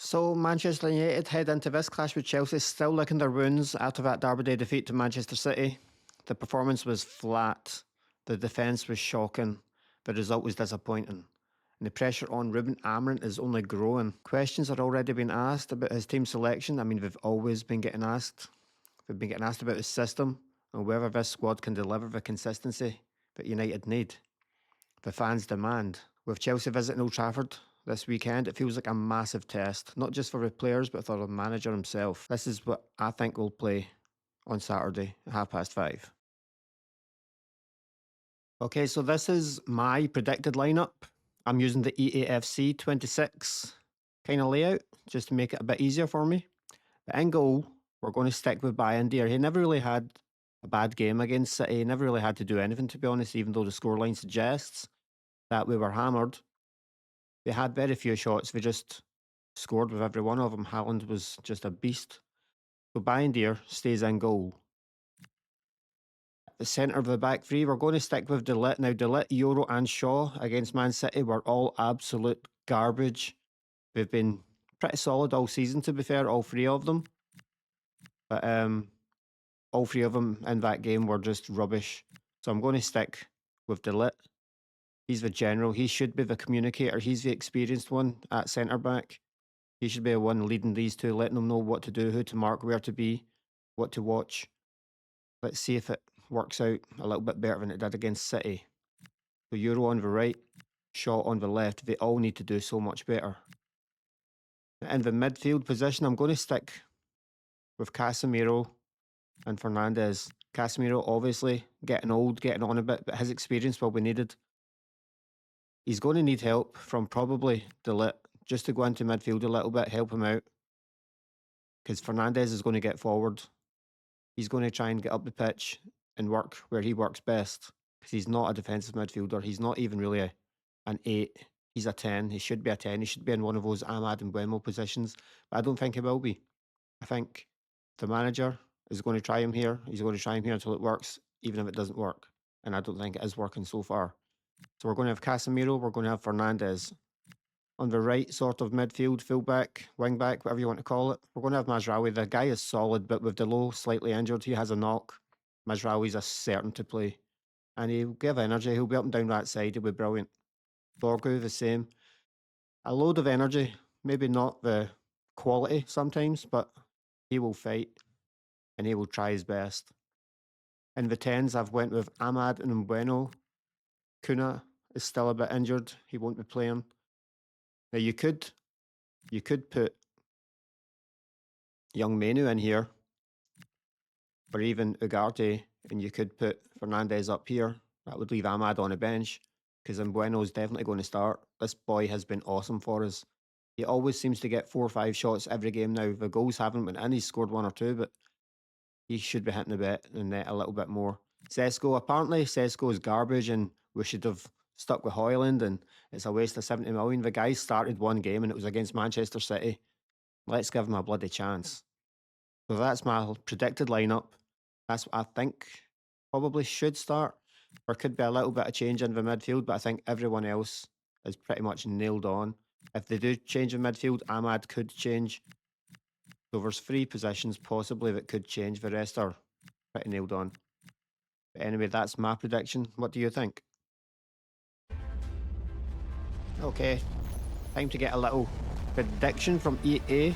So Manchester United head into this clash with Chelsea still licking their wounds after that Derby Day defeat to Manchester City. The performance was flat, the defence was shocking, the result was disappointing. And the pressure on Rúben Amorim is only growing. Questions are already being asked about his team selection. I mean, we've always been getting asked. We've been getting asked about his system and whether this squad can deliver the consistency that United need. The fans demand. With Chelsea visiting Old Trafford this weekend, it feels like a massive test, not just for the players, but for the manager himself. This is what I think will play on Saturday at 5:30. Okay, so this is my predicted lineup. I'm using the EAFC 26 kind of layout just to make it a bit easier for me. But in goal, we're going to stick with Bayern. He never really had a bad game against City. He never really had to do anything, to be honest, even though the scoreline suggests that we were hammered. They had very few shots. They just scored with every one of them. Haaland was just a beast. So Bayern stays in goal. At the centre of the back three, we're going to stick with De Ligt. Now, De Ligt, Euro and Shaw against Man City were all absolute garbage. They've been pretty solid all season, to be fair, all three of them. But all three of them in that game were just rubbish. So I'm going to stick with De Ligt. He's the general. He should be the communicator. He's the experienced one at centre-back. He should be the one leading these two, letting them know what to do, who to mark, where to be, what to watch. Let's see if it works out a little bit better than it did against City. So Euro on the right, Shaw on the left. They all need to do so much better. In the midfield position, I'm going to stick with Casemiro and Fernandes. Casemiro, obviously, getting old, getting on a bit, but his experience will be needed. He's going to need help from probably De Ligt, just to go into midfield a little bit, help him out. Because Fernandes is going to get forward. He's going to try and get up the pitch and work where he works best. Because he's not a defensive midfielder. He's not even really an 8. He's a 10. He should be a 10. He should be in one of those Ahmad and Buemo positions. But I don't think he will be. I think the manager is going to try him here. He's going to try him here until it works, even if it doesn't work. And I don't think it is working so far. So we're going to have Casemiro, we're going to have Fernandes. On the right sort of midfield, fullback, wing-back, whatever you want to call it, we're going to have Mazraoui. The guy is solid, but with Delo slightly injured, he has a knock. Mazraoui's a certain to play. And he'll give energy, he'll be up and down that side, he'll be brilliant. Dorgu, the same. A load of energy, maybe not the quality sometimes, but he will fight and he will try his best. In the 10s, I've went with Ahmad and Bueno. Kuna is still a bit injured. He won't be playing. Now you could put young Menu in here, or even Ugarte, and you could put Fernandes up here. That would leave Ahmad on a bench, because Mbueno's definitely going to start. This boy has been awesome for us. He always seems to get 4 or 5 shots every game now. The goals haven't been in. He's scored 1 or 2, but he should be hitting the bit and net a little bit more. Sesko, apparently Sesko is garbage and we should have stuck with Højlund and it's a waste of 70 million. The guy started 1 game and it was against Manchester City. Let's give him a bloody chance. So that's my predicted lineup. That's what I think probably should start. There could be a little bit of change in the midfield, but I think everyone else is pretty much nailed on. If they do change the midfield, Ahmad could change. So there's 3 positions possibly that could change. The rest are pretty nailed on. But anyway, that's my prediction. What do you think? Okay, time to get a little prediction from EA.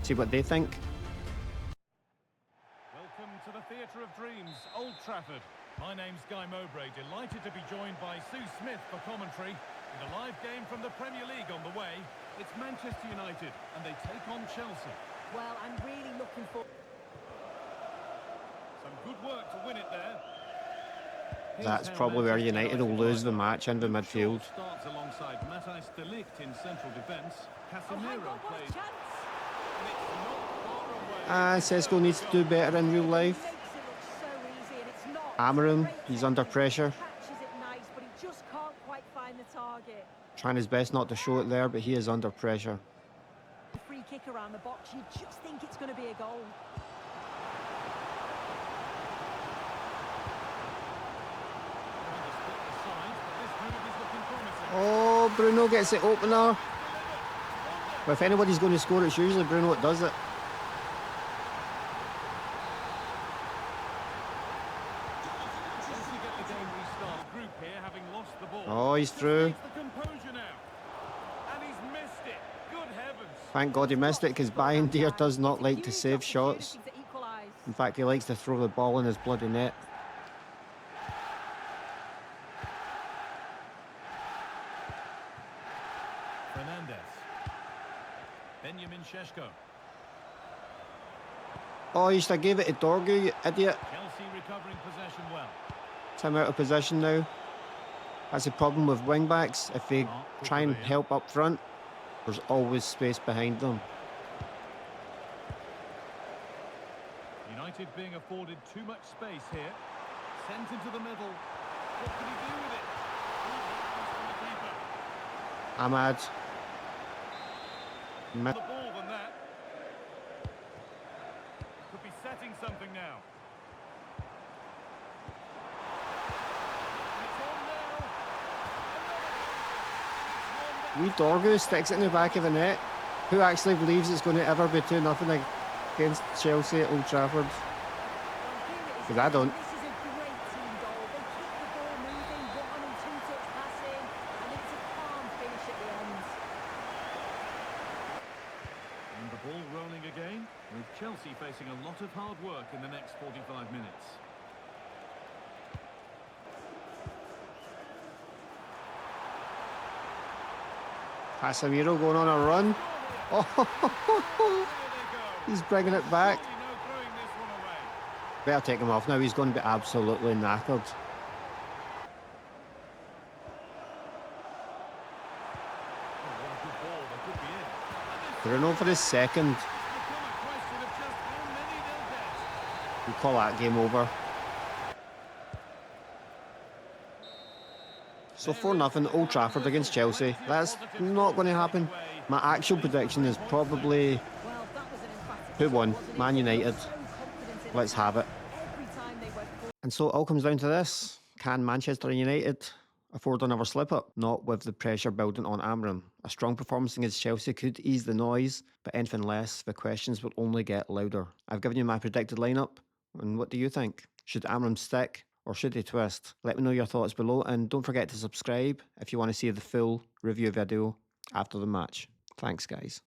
See what they think. Welcome to the Theatre of Dreams, Old Trafford. My name's Guy Mowbray, delighted to be joined by Sue Smith for commentary. In a live game from the Premier League on the way, it's Manchester United and they take on Chelsea. Well, I'm really looking for some good work to win it there. That's probably where United will lose the match in the midfield. Starts alongside Matthijs de Ligt in central defence. Casemiro plays. Sesko needs to do better in real life. Amorim, he's under pressure. Trying his best not to show it there, but he is under pressure. Free kick around the box, you just think it's going to be a goal. Oh, Bruno gets the opener. But if anybody's going to score, it's usually Bruno that does it. Chelsea get the game restart. Group here having lost the ball. Oh, he's Just through. needs the composure now. And he's missed it. Good heavens. Thank God he missed it, because Bayern here does not like to save shots. In fact, he likes to throw the ball in his bloody net. Fernandez. Benjamin Šeško. Oh, you should have gave it to Dorgu, you idiot. Chelsea recovering possession well. Time out of possession now. That's the problem with wing backs. If they try and help up front, there's always space behind them. United being afforded too much space here. Sent into the middle. What can he do with it? Ahmad. The ball than that. Could be setting something now. Wee Dorgu sticks it in the back of the net. Who actually believes it's going to ever be 2-0 against Chelsea at Old Trafford? Because I don't. This is a great team goal. They keep the ball moving, 1 and 2 touch passing, and it's a calm finish at the end. And the ball rolling again, with Chelsea facing a lot of hard work in the next 45 minutes. Casemiro going on a run. Oh, he's bringing it back. Surely no throwing this one away. Better take him off now. He's going to be absolutely knackered. Oh, what a good ball, that could be it. And this Bruno for his second. has become a question of just how many they'll get. We call that game over. So 4-0 Old Trafford against Chelsea. That's not going to happen. My actual prediction is probably Well, that was an emphatic who shot, won? wasn't it? Man United. So confident in Let's have it. every time they went forward. And so it all comes down to this. Can Manchester United afford another slip-up? Not with the pressure building on Amorim. A strong performance against Chelsea could ease the noise, but anything less, the questions will only get louder. I've given you my predicted lineup, and what do you think? Should Amorim stick, or should he twist? Let me know your thoughts below, and don't forget to subscribe if you want to see the full review video after the match. Thanks, guys.